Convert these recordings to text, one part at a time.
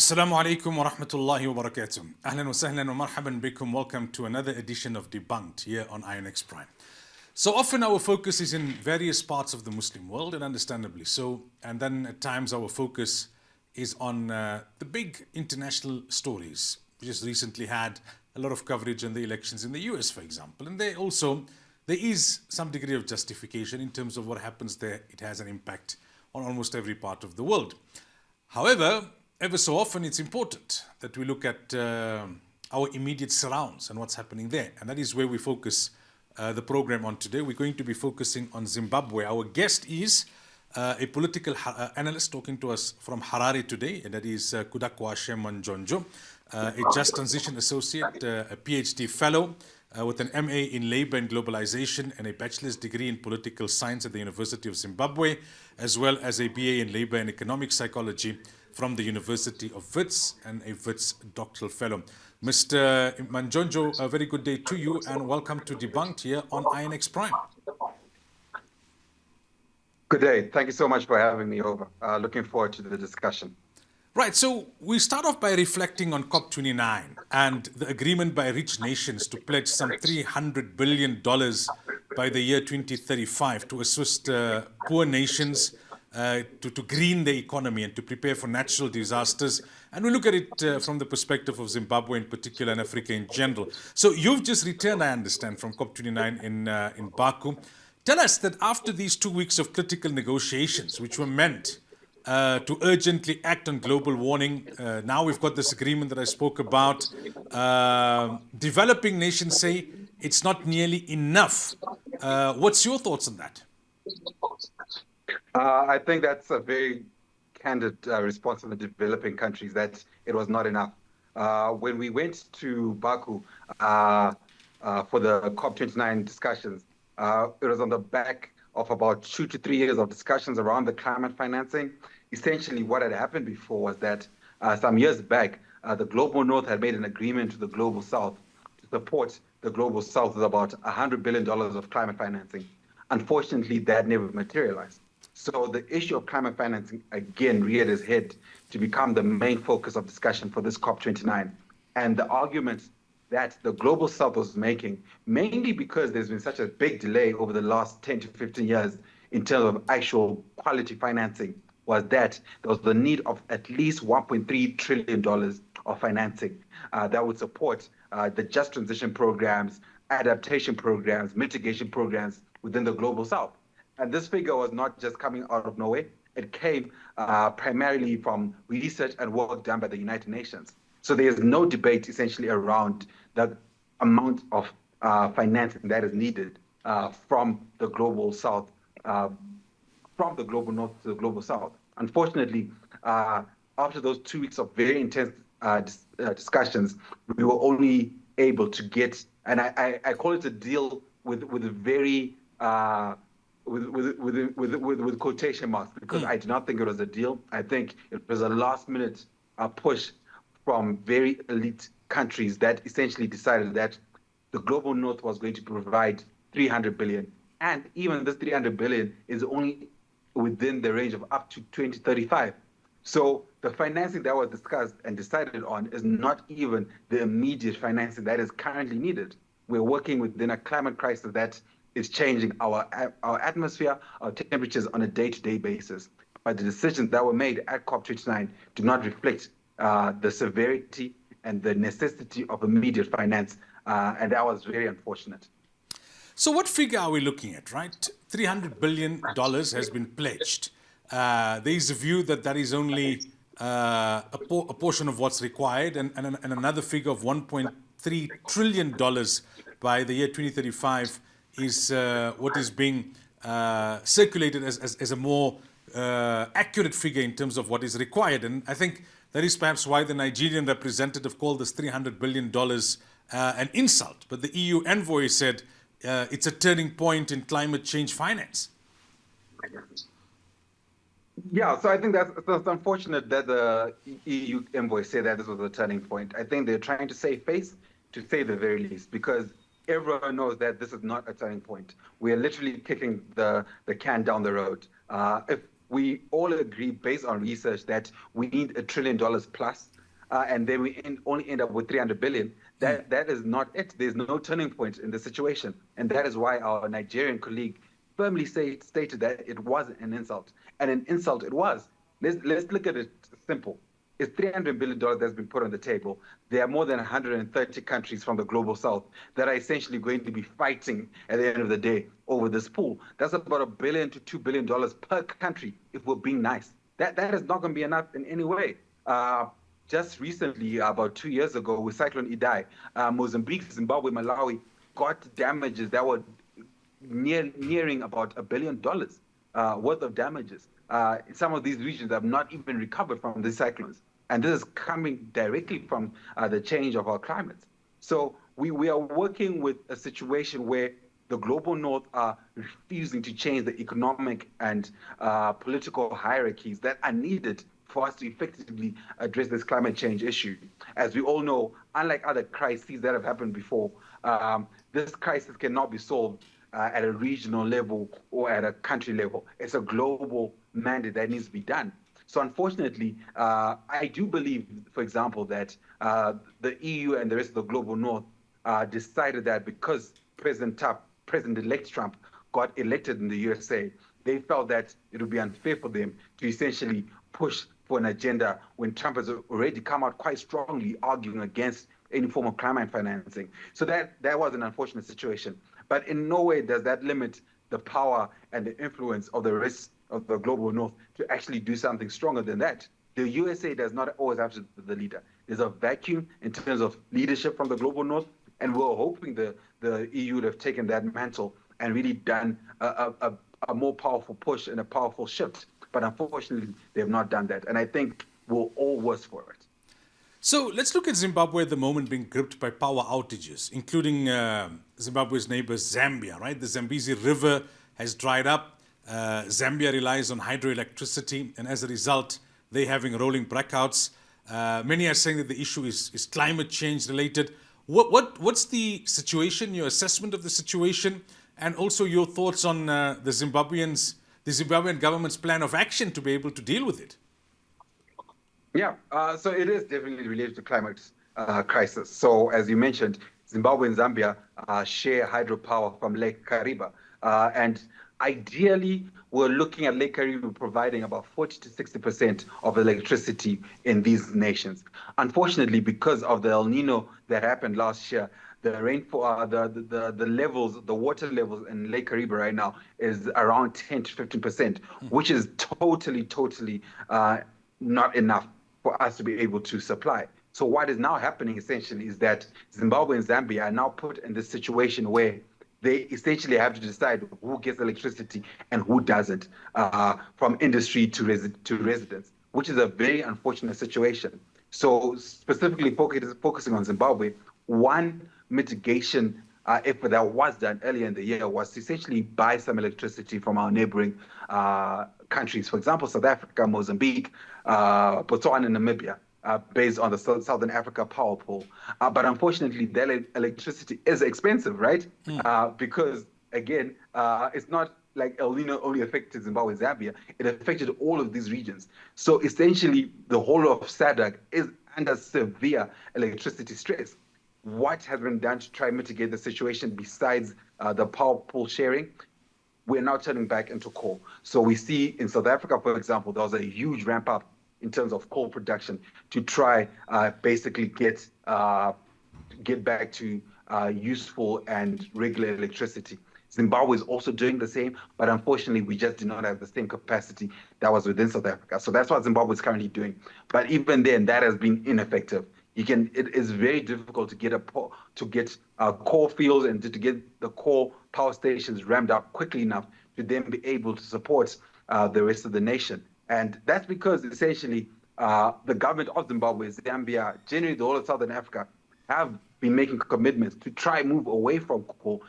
Assalamu alaikum wa rahmatullahi wa barakatuh. Ahlan wa sahlan wa marhaban bikum. Welcome to another edition of Debunked here on INX Prime. So often our focus is in various parts of the Muslim world, and understandably so. And then at times our focus is on the big international stories. We just recently had a lot of coverage on the elections in the US, for example. And there is some degree of justification in terms of what happens there. It has an impact on almost every part of the world. However, ever so often it's important that we look at our immediate surrounds and what's happening there. And that is where we focus the program on today. We're going to be focusing on Zimbabwe. Our guest is a political analyst talking to us from Harare today, and that is Kudakwashe Manjonjo, a Just Transition Associate, a PhD Fellow with an MA in Labour and Globalization and a Bachelor's degree in Political Science at the University of Zimbabwe, as well as a BA in Labour and Economic Psychology from the University of Wits and a Wits Doctoral Fellow. Mr. Manjonjo, a very good day to you and welcome to Debunked here on INX Prime. Good day. Thank you so much for having me over. Looking forward to the discussion. Right, so we start off by reflecting on COP29 and the agreement by rich nations to pledge some $300 billion by the year 2035 to assist poor nations to green the economy and to prepare for natural disasters. And we look at it from the perspective of Zimbabwe in particular and Africa in general. So you've just returned, I understand, from COP29 in Baku. Tell us that after these 2 weeks of critical negotiations, which were meant to urgently act on global warming, now we've got this agreement that I spoke about. Developing nations say it's not nearly enough. What's your thoughts on that? I think that's a very candid response from the developing countries that it was not enough. When we went to Baku for the COP29 discussions, it was on the back of about 2 to 3 years of discussions around the climate financing. Essentially, what had happened before was that some years back, the Global North had made an agreement with the Global South to support the Global South with about $100 billion of climate financing. Unfortunately, that never materialized. So the issue of climate financing again reared its head to become the main focus of discussion for this COP29. And the argument that the Global South was making, mainly because there's been such a big delay over the last 10 to 15 years in terms of actual quality financing, was that there was the need of at least $1.3 trillion of financing that would support the just transition programs, adaptation programs, mitigation programs within the Global South. And this figure was not just coming out of nowhere. It came primarily from research and work done by the United Nations. So there is no debate essentially around the amount of financing that is needed from the Global South, from the Global North to the Global South. Unfortunately, after those 2 weeks of very intense discussions, we were only able to get, and I call it a deal with a very with quotation marks, because I do not think it was a deal. I think it was a last-minute push from very elite countries that essentially decided that the Global North was going to provide $300 billion, and even this $300 billion is only within the range of up to 2035. So the financing that was discussed and decided on is not even the immediate financing that is currently needed. We're working within a climate crisis that is changing our atmosphere, our temperatures on a day-to-day basis. But the decisions that were made at COP29 do not reflect the severity and the necessity of immediate finance, and that was very unfortunate. So what figure are we looking at, right? $300 billion has been pledged. There is a view that that is only a portion of what's required, and another figure of $1.3 trillion by the year 2035 is what is being circulated as a more accurate figure in terms of what is required. And I think that is perhaps why the Nigerian representative called this $300 billion an insult. But the EU envoy said it's a turning point in climate change finance. Yeah, so I think that's unfortunate that the EU envoy said that this was a turning point. I think they're trying to save face, to say the very least, because everyone knows that this is not a turning point. We are literally kicking the can down the road. If we all agree, based on research, that we need $1 trillion plus and then we only end up with 300 billion. That is not it. There's no turning point in the situation. And that is why our Nigerian colleague firmly stated that it wasn't an insult. And an insult it was. Let's look at it simple. It's $300 billion that's been put on the table. There are more than 130 countries from the global south that are essentially going to be fighting at the end of the day over this pool. That's about $1 billion to $2 billion per country if we're being nice. That is not going to be enough in any way. Just recently, about 2 years ago, with Cyclone Idai, Mozambique, Zimbabwe, Malawi got damages that were nearing about $1 billion worth of damages. Some of these regions have not even recovered from the cyclones. And this is coming directly from the change of our climate. So we are working with a situation where the global north are refusing to change the economic and political hierarchies that are needed for us to effectively address this climate change issue. As we all know, unlike other crises that have happened before, this crisis cannot be solved at a regional level or at a country level. It's a global mandate that needs to be done. So unfortunately, I do believe, for example, that the EU and the rest of the global north decided that because President-elect Trump got elected in the USA, they felt that it would be unfair for them to essentially push for an agenda when Trump has already come out quite strongly arguing against any form of climate financing. So that was an unfortunate situation. But in no way does that limit the power and the influence of the rest of the global north to actually do something stronger than that. The USA does not always have to be the leader. There's a vacuum in terms of leadership from the global north, and we're hoping the EU would have taken that mantle and really done a more powerful push and a powerful shift. But unfortunately, they have not done that. And I think we're all worse for it. So let's look at Zimbabwe at the moment being gripped by power outages, including Zimbabwe's neighbor Zambia, right? The Zambezi River has dried up. Zambia relies on hydroelectricity, and as a result, they're having rolling blackouts. Many are saying that the issue is climate change related. What's the situation, your assessment of the situation, and also your thoughts on the Zimbabwean government's plan of action to be able to deal with it? Yeah, so it is definitely related to climate crisis. So as you mentioned, Zimbabwe and Zambia share hydropower from Lake Kariba. And ideally, we're looking at Lake Kariba providing about 40 to 60% of electricity in these nations. Unfortunately, because of the El Nino that happened last year, the rainfall, the levels, the water levels in Lake Kariba right now is around 10 to 15%, which is totally not enough for us to be able to supply. So what is now happening essentially is that Zimbabwe and Zambia are now put in this situation where they essentially have to decide who gets electricity and who doesn't, from industry to residents, which is a very unfortunate situation. So specifically focusing on Zimbabwe, one mitigation effort that was done earlier in the year was to essentially buy some electricity from our neighboring countries, for example, South Africa, Mozambique, Botswana, and Namibia, based on the Southern Africa power pool. But unfortunately, that electricity is expensive, right? Because, again, it's not like El Nino only affected Zimbabwe and Zambia. It affected all of these regions. So essentially, the whole of SADC is under severe electricity stress. What has been done to try and mitigate the situation besides the power pool sharing? We're now turning back into coal. So we see in South Africa, for example, there was a huge ramp up in terms of coal production to try basically get back to useful and regular electricity. Zimbabwe is also doing the same, but unfortunately, we just do not have the same capacity that was within South Africa. So that's what Zimbabwe is currently doing. But even then, that has been ineffective. It is very difficult to get coal fields and to get the coal power stations ramped up quickly enough to then be able to support the rest of the nation. And that's because essentially the government of Zimbabwe, Zambia, generally the whole of Southern Africa, have been making commitments to try and move away from coal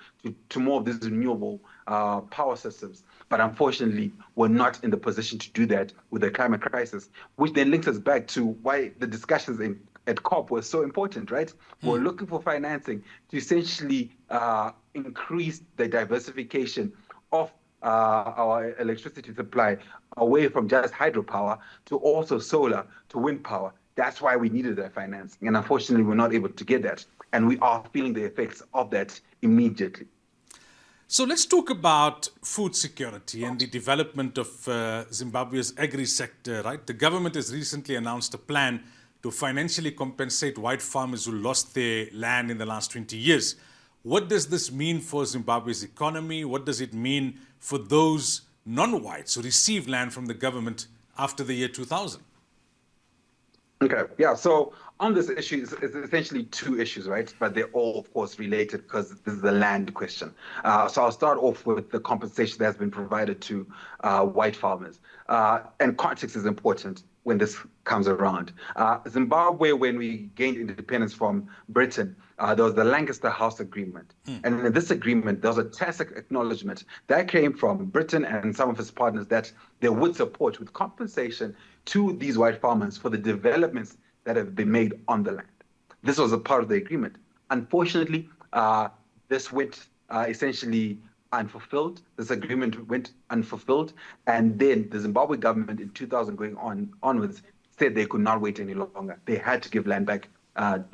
to more of these renewable power systems. But unfortunately, we're not in the position to do that with the climate crisis, which then links us back to why the discussions at COP was so important, right? We're looking for financing to essentially increase the diversification of our electricity supply away from just hydropower to also solar, to wind power. That's why we needed that financing. And unfortunately, we're not able to get that. And we are feeling the effects of that immediately. So let's talk about food security and the development of Zimbabwe's agri-sector, right? The government has recently announced a plan to financially compensate white farmers who lost their land in the last 20 years. What does this mean for Zimbabwe's economy? What does it mean for those non-whites who received land from the government after the year 2000? Okay, yeah. So on this issue, it's essentially two issues, right? But they're all, of course, related because this is the land question. So I'll start off with the compensation that has been provided to white farmers. And context is important when this comes around. Zimbabwe, when we gained independence from Britain, there was the Lancaster House Agreement. And in this agreement, there was a tacit acknowledgement that came from Britain and some of its partners that they would support with compensation to these white farmers for the developments that have been made on the land. This was a part of the agreement. Unfortunately, this went essentially unfulfilled. This agreement went unfulfilled. And then the Zimbabwe government in 2000 going onwards said they could not wait any longer. They had to give land back,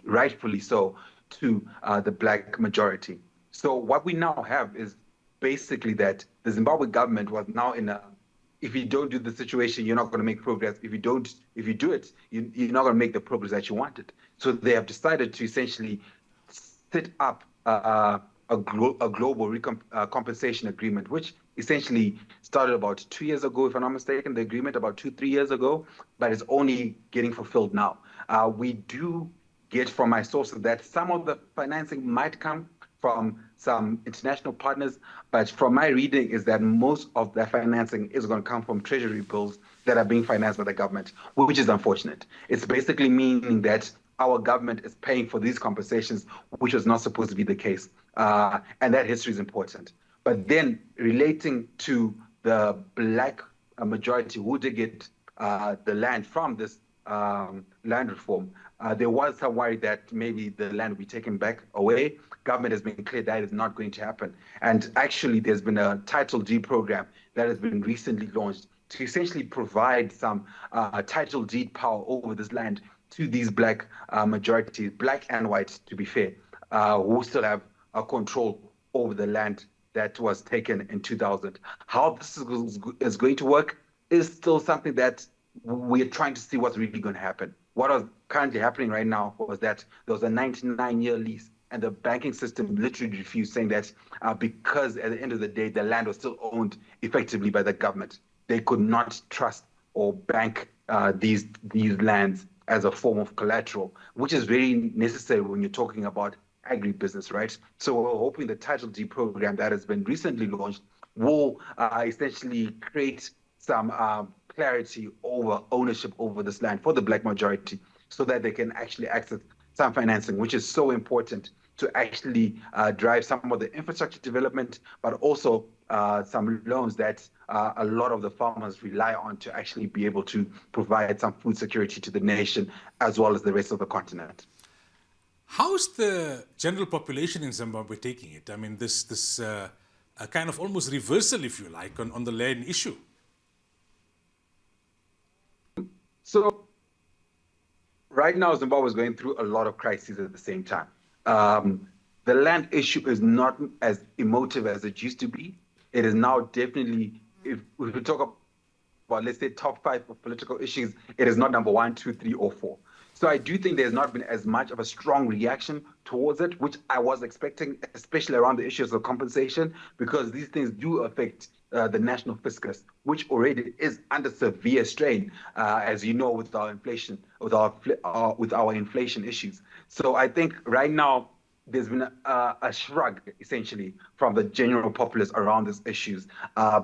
rightfully so, to the black majority. So what we now have is basically that the Zimbabwe government was now in a, if you don't do the situation, you're not going to make progress. If you do it, you're not going to make the progress that you wanted. So they have decided to essentially set up a global compensation agreement, which essentially started about 2 years ago, if I'm not mistaken, the agreement about 2-3 years ago, but it's only getting fulfilled now. We do get from my sources that some of the financing might come from some international partners, but from my reading is that most of that financing is going to come from treasury bills that are being financed by the government, which is unfortunate. It's basically meaning that our government is paying for these compensations, which was not supposed to be the case. And that history is important. But then relating to the black majority who did get the land from this land reform, there was some worry that maybe the land will be taken back away. Government has been clear that is not going to happen. And actually, there's been a Title D program that has been recently launched to essentially provide some title deed power over this land to these black majorities, black and white, to be fair, who still have control over the land that was taken in 2000. How this is going to work is still something that we're trying to see what's really going to happen. What is currently happening right now was that there was a 99-year lease, and the banking system literally refused, saying that because at the end of the day, the land was still owned effectively by the government, they could not trust or bank these lands as a form of collateral, which is very necessary when you're talking about agribusiness, right? So we're hoping the Title D program that has been recently launched will essentially create some clarity over ownership over this land for the black majority so that they can actually access some financing, which is so important to actually drive some of the infrastructure development, but also some loans that a lot of the farmers rely on to actually be able to provide some food security to the nation as well as the rest of the continent. How's the general population in Zimbabwe taking it? I mean, this kind of almost reversal, if you like, on the land issue. So right now, Zimbabwe is going through a lot of crises at the same time. The land issue is not as emotive as it used to be. It is now definitely, if we talk about, let's say, top 5 of political issues, it is not number 1, 2, 3, or 4. So I do think there's not been as much of a strong reaction towards it, which I was expecting, especially around the issues of compensation, because these things do affect the national fiscus, which already is under severe strain, as you know, with our inflation, with our inflation issues. So I think right now there's been a shrug, essentially, from the general populace around these issues,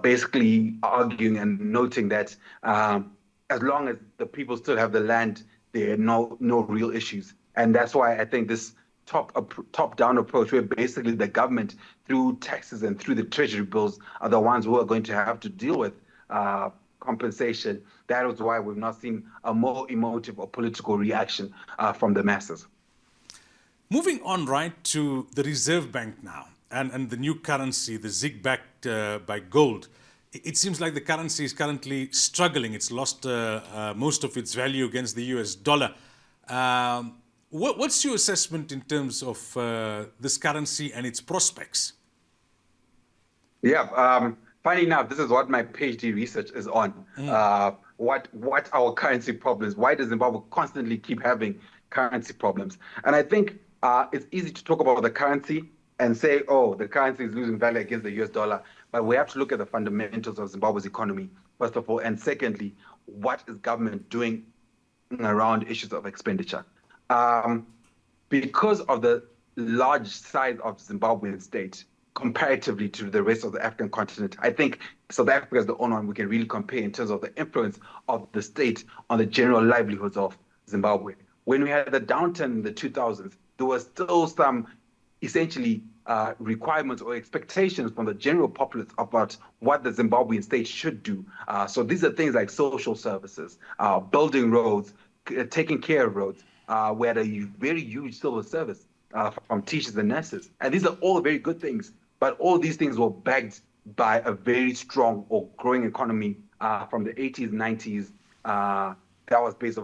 basically arguing and noting that as long as the people still have the land, there are no real issues. And that's why I think this top-down approach, where basically the government, through taxes and through the treasury bills, are the ones who are going to have to deal with compensation. That is why we've not seen a more emotive or political reaction from the masses. Moving on, right, to the Reserve Bank now and the new currency, the ZiG backed by gold. It seems like the currency is currently struggling. It's lost most of its value against the US dollar. What's your assessment in terms of this currency and its prospects? Yeah, funny enough, this is what my PhD research is on. What our currency problems? Why does Zimbabwe constantly keep having currency problems? And I think it's easy to talk about the currency and say, oh, the currency is losing value against the US dollar. But we have to look at the fundamentals of Zimbabwe's economy, first of all. And secondly, what is government doing around issues of expenditure? Because of the large size of Zimbabwean state, comparatively to the rest of the African continent, I think South Africa is the only one we can really compare in terms of the influence of the state on the general livelihoods of Zimbabwe. When we had the downturn in the 2000s, there was still some essentially requirements or expectations from the general populace about what the Zimbabwean state should do. So these are things like social services, building roads, taking care of roads. We had a very huge civil service from teachers and nurses. And these are all very good things. But all these things were backed by a very strong or growing economy from the 80s, 90s that was based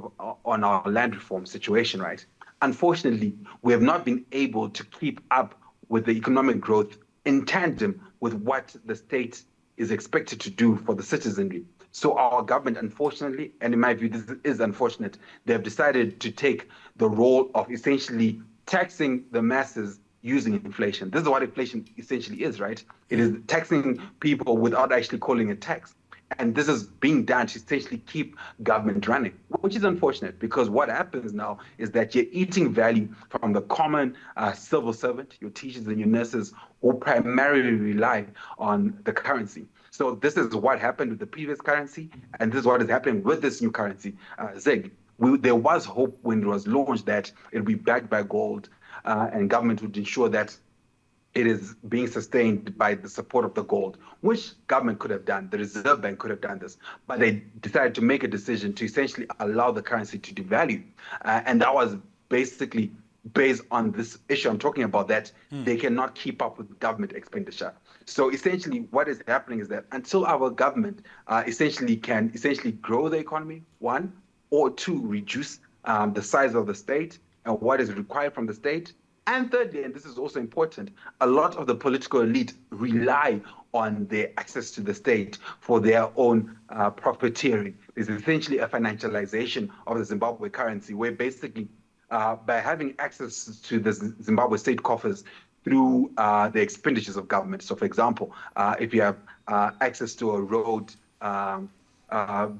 on our land reform situation, right? Unfortunately, we have not been able to keep up with the economic growth in tandem with what the state is expected to do for the citizenry. So our government, unfortunately, and in my view, this is unfortunate, they have decided to take the role of essentially taxing the masses using inflation. This is what inflation essentially is, right? It is taxing people without actually calling it tax. And this is being done to essentially keep government running, which is unfortunate because what happens now is that you're eating value from the common civil servant, your teachers and your nurses, who primarily rely on the currency. So this is what happened with the previous currency, and this is what is happening with this new currency, ZiG. There was hope when it was launched that it would be backed by gold and government would ensure that it is being sustained by the support of the gold, which government could have done. The Reserve Bank could have done this, but they decided to make a decision to essentially allow the currency to devalue. And that was basically based on this issue I'm talking about, that they cannot keep up with government expenditure. So essentially what is happening is that until our government can grow the economy, one, or two, reduce the size of the state and what is required from the state. And thirdly, and this is also important, a lot of the political elite rely on their access to the state for their own profiteering. There's essentially a financialization of the Zimbabwe currency, where basically by having access to the Zimbabwe state coffers through the expenditures of government. So for example, if you have access to a road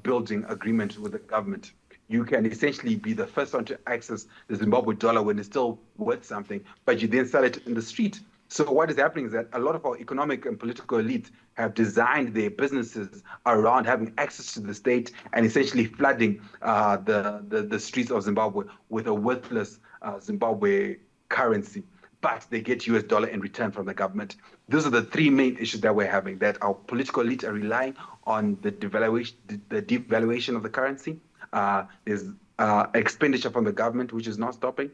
building agreement with the government, you can essentially be the first one to access the Zimbabwe dollar when it's still worth something, but you then sell it in the street. So what is happening is that a lot of our economic and political elites have designed their businesses around having access to the state and essentially flooding the streets of Zimbabwe with a worthless Zimbabwe currency. But they get US dollar in return from the government. Those are the three main issues that we're having, that our political elites are relying on the devaluation of the currency. There's expenditure from the government, which is not stopping.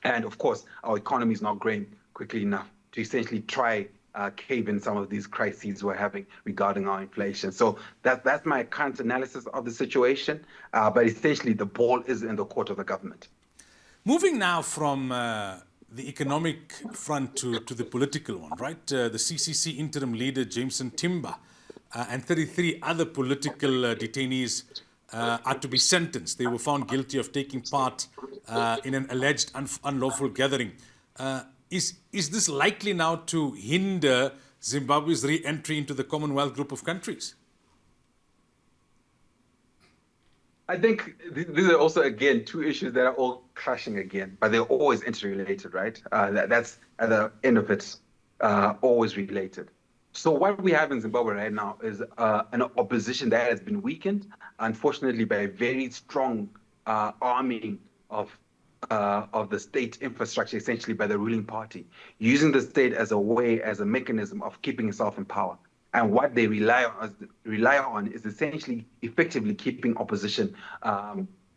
And of course, our economy is not growing quickly enough to essentially try cave in some of these crises we're having regarding our inflation. So that's my current analysis of the situation. But essentially, the ball is in the court of the government. Moving now from the economic front to the political one, right? The CCC interim leader, Jameson Timber, and 33 other political detainees are to be sentenced. They were found guilty of taking part in an alleged unlawful gathering. Is this likely now to hinder Zimbabwe's re-entry into the Commonwealth group of countries? I think these are also, again, two issues that are all clashing again, but they're always interrelated, right? That's at the end of it, always related. So what we have in Zimbabwe right now is an opposition that has been weakened, unfortunately, by a very strong arming of the state infrastructure, essentially by the ruling party, using the state as a mechanism of keeping itself in power. And what they rely on is essentially effectively keeping opposition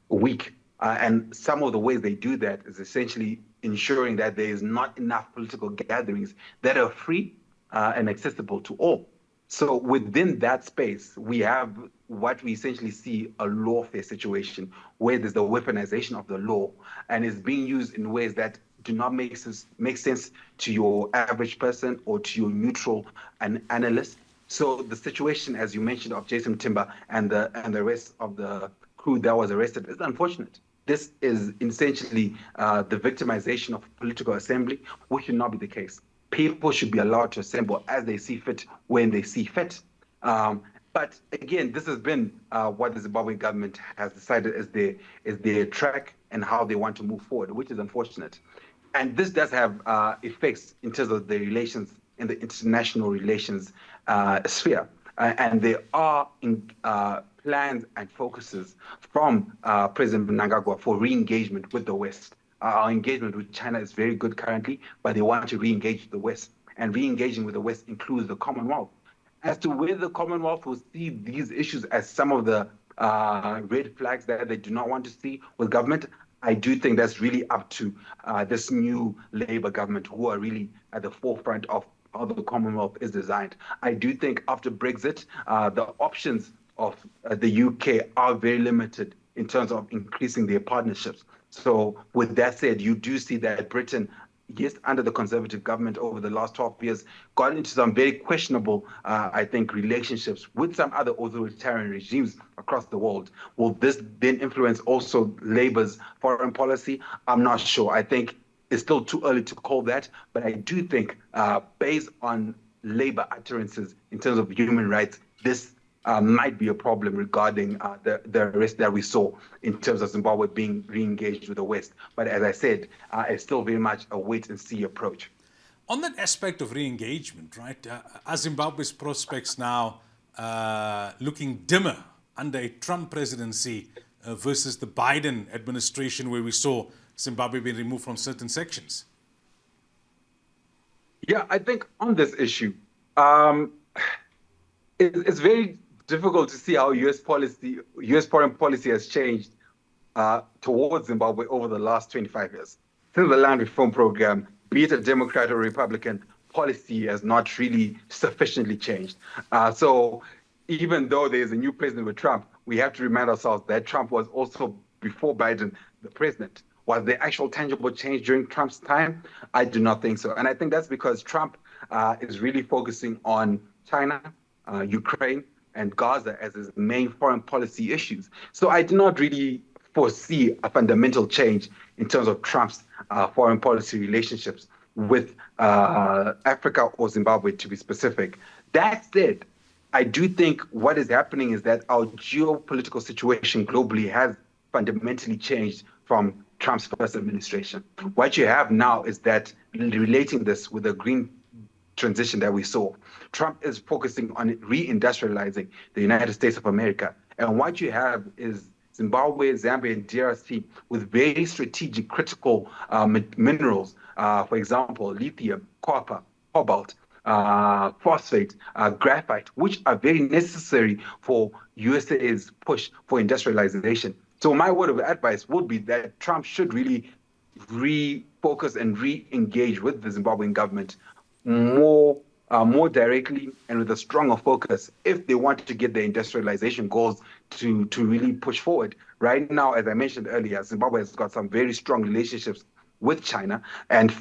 weak. And some of the ways they do that is essentially ensuring that there is not enough political gatherings that are free and accessible to all. So within that space, we have what we essentially see a lawfare situation where there's the weaponization of the law and is being used in ways that do not make sense to your average person or to your neutral analyst. So the situation, as you mentioned, of Jason Timber and the rest of the crew that was arrested is unfortunate. This is essentially the victimization of political assembly, which should not be the case. People should be allowed to assemble as they see fit when they see fit. But again, this has been what the Zimbabwean government has decided is their track and how they want to move forward, which is unfortunate. And this does have effects in terms of the relations in the international relations sphere. And there are plans and focuses from President Mnangagwa for re-engagement with the West. Our engagement with China is very good currently, but they want to re-engage the West. And re-engaging with the West includes the Commonwealth. As to whether the Commonwealth will see these issues as some of the red flags that they do not want to see with government, I do think that's really up to this new Labour government, who are really at the forefront of how the Commonwealth is designed. I do think after Brexit, the options of the UK are very limited in terms of increasing their partnerships. So with that said, you do see that Britain, yes, under the Conservative government over the last 12 years, got into some very questionable, I think, relationships with some other authoritarian regimes across the world. Will this then influence also Labour's foreign policy? I'm not sure. I think it's still too early to call that, but I do think based on Labour utterances in terms of human rights, this might be a problem regarding the arrest that we saw in terms of Zimbabwe being re-engaged with the West. But as I said, it's still very much a wait-and-see approach. On that aspect of re-engagement, right, are Zimbabwe's prospects now looking dimmer under a Trump presidency versus the Biden administration, where we saw Zimbabwe being removed from certain sections? Yeah, I think on this issue, it's very difficult to see how U.S. foreign policy has changed towards Zimbabwe over the last 25 years. Since the land reform program, be it a Democrat or Republican, policy has not really sufficiently changed. So even though there's a new president with Trump, we have to remind ourselves that Trump was also, before Biden, the president. Was there actual tangible change during Trump's time? I do not think so. And I think that's because Trump is really focusing on China, Ukraine, and Gaza as his main foreign policy issues. So I do not really foresee a fundamental change in terms of Trump's foreign policy relationships with Africa or Zimbabwe, to be specific. That said, I do think what is happening is that our geopolitical situation globally has fundamentally changed from Trump's first administration. What you have now is that, relating this with the green transition that we saw, Trump is focusing on reindustrializing the United States of America. And what you have is Zimbabwe, Zambia, and DRC with very strategic, critical minerals, for example, lithium, copper, cobalt, phosphate, graphite, which are very necessary for USA's push for industrialization. So my word of advice would be that Trump should really refocus and re-engage with the Zimbabwean government more directly and with a stronger focus if they want to get their industrialization goals to really push forward. Right now, as I mentioned earlier, Zimbabwe has got some very strong relationships with China. And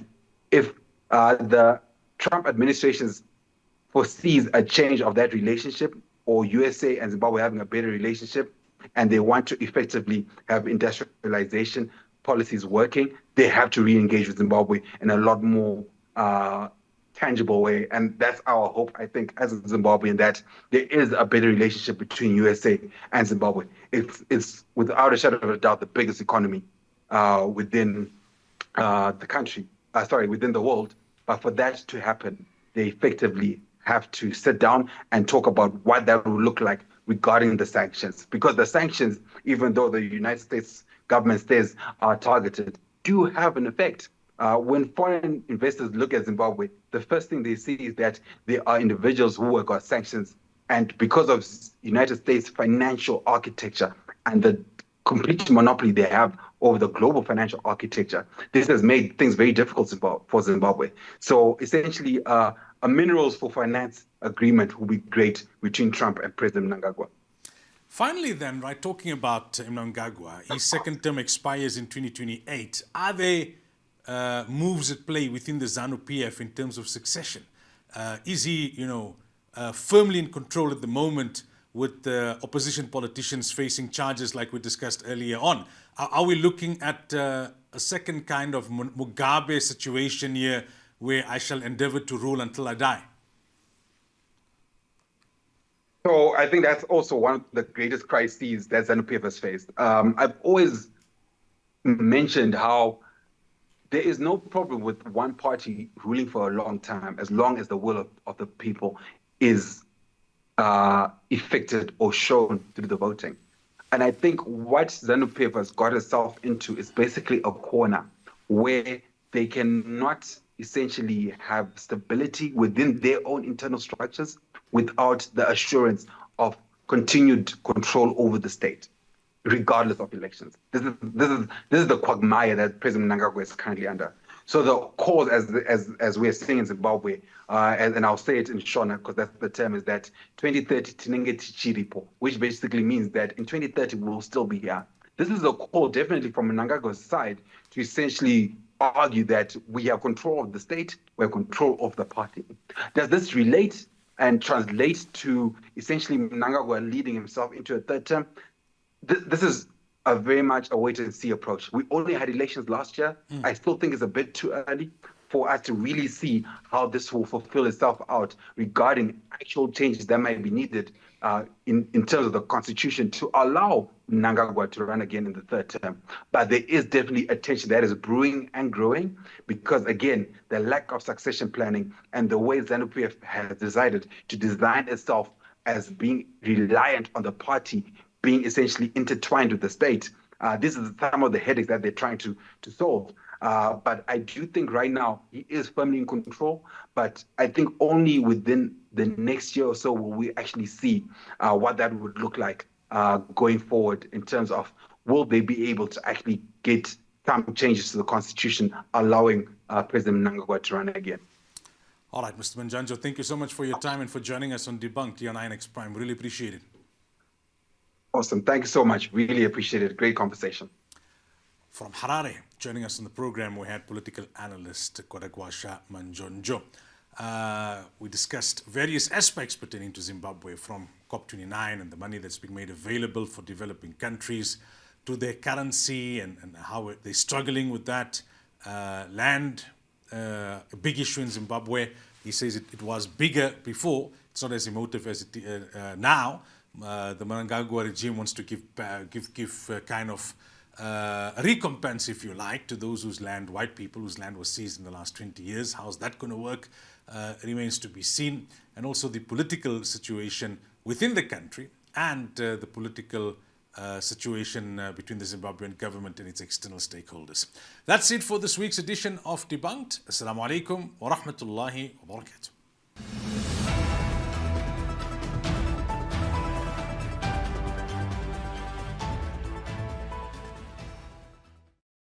if the Trump administration foresees a change of that relationship, or USA and Zimbabwe having a better relationship, and they want to effectively have industrialization policies working, they have to re-engage with Zimbabwe in a lot more tangible way. And that's our hope, I think, as a Zimbabwean, that there is a better relationship between USA and Zimbabwe. It's without a shadow of a doubt the biggest economy within the country, within the world. But for that to happen, they effectively have to sit down and talk about what that will look like regarding the sanctions. Because the sanctions, even though the United States government says are targeted, do have an effect. When foreign investors look at Zimbabwe, the first thing they see is that there are individuals who have got sanctions. And because of United States financial architecture and the complete monopoly they have over the global financial architecture, this has made things very difficult for Zimbabwe. So essentially, a minerals for finance agreement will be great between Trump and President Mnangagwa. Finally, then, right, talking about Mnangagwa, his second term expires in 2028. Are there moves at play within the ZANU-PF in terms of succession? Is he, firmly in control at the moment with opposition politicians facing charges like we discussed earlier on? Are we looking at a second kind of Mugabe situation here where I shall endeavor to rule until I die? So I think that's also one of the greatest crises that ZANU-PF has faced. I've always mentioned how there is no problem with one party ruling for a long time as long as the will of the people is effected or shown through the voting. And I think what ZANU-PF has got itself into is basically a corner where they cannot essentially have stability within their own internal structures without the assurance of continued control over the state, regardless of elections. This is the quagmire that President Mnangagwa is currently under. So the cause, as we're seeing in Zimbabwe, and I'll say it in Shona because that's the term, is that 2030 tinenge tichiripo, which basically means that in 2030 we'll still be here. This is a call definitely from Mnangagwa's side to essentially argue that we have control of the state, we have control of the party. Does this relate and translate to essentially Mnangagwa leading himself into a third term? This is a very much a wait-and-see approach. We only had elections last year. I still think it's a bit too early for us to really see how this will fulfill itself out regarding actual changes that might be needed in terms of the constitution to allow Mnangagwa to run again in the third term. But there is definitely a tension that is brewing and growing because, again, the lack of succession planning and the way ZANU-PF has decided to design itself as being reliant on the party being essentially intertwined with the state. This is some of the headaches that they're trying to solve. But I do think right now he is firmly in control. But I think only within the next year or so will we actually see what that would look like going forward in terms of will they be able to actually get some changes to the constitution allowing President Mnangagwa to run again. All right, Mr. Manjonjo, thank you so much for your time and for joining us on Debunked here on INX Prime. Really appreciate it. Awesome. Thank you so much. Really appreciate it. Great conversation. From Harare, joining us on the program, we had political analyst Kudakwashe Manjonjo. We discussed various aspects pertaining to Zimbabwe, from COP29 and the money that's being made available for developing countries to their currency and how they're struggling with that. Land, a big issue in Zimbabwe. He says it was bigger before. It's not as emotive as it now. The Mnangagwa regime wants to give kind of recompense, if you like, to those whose land, white people whose land was seized in the last 20 years. How's that going to work remains to be seen. And also the political situation within the country and the political situation between the Zimbabwean government and its external stakeholders. That's it for this week's edition of Debunked. Assalamu alaikum wa rahmatullahi wa barakatuh.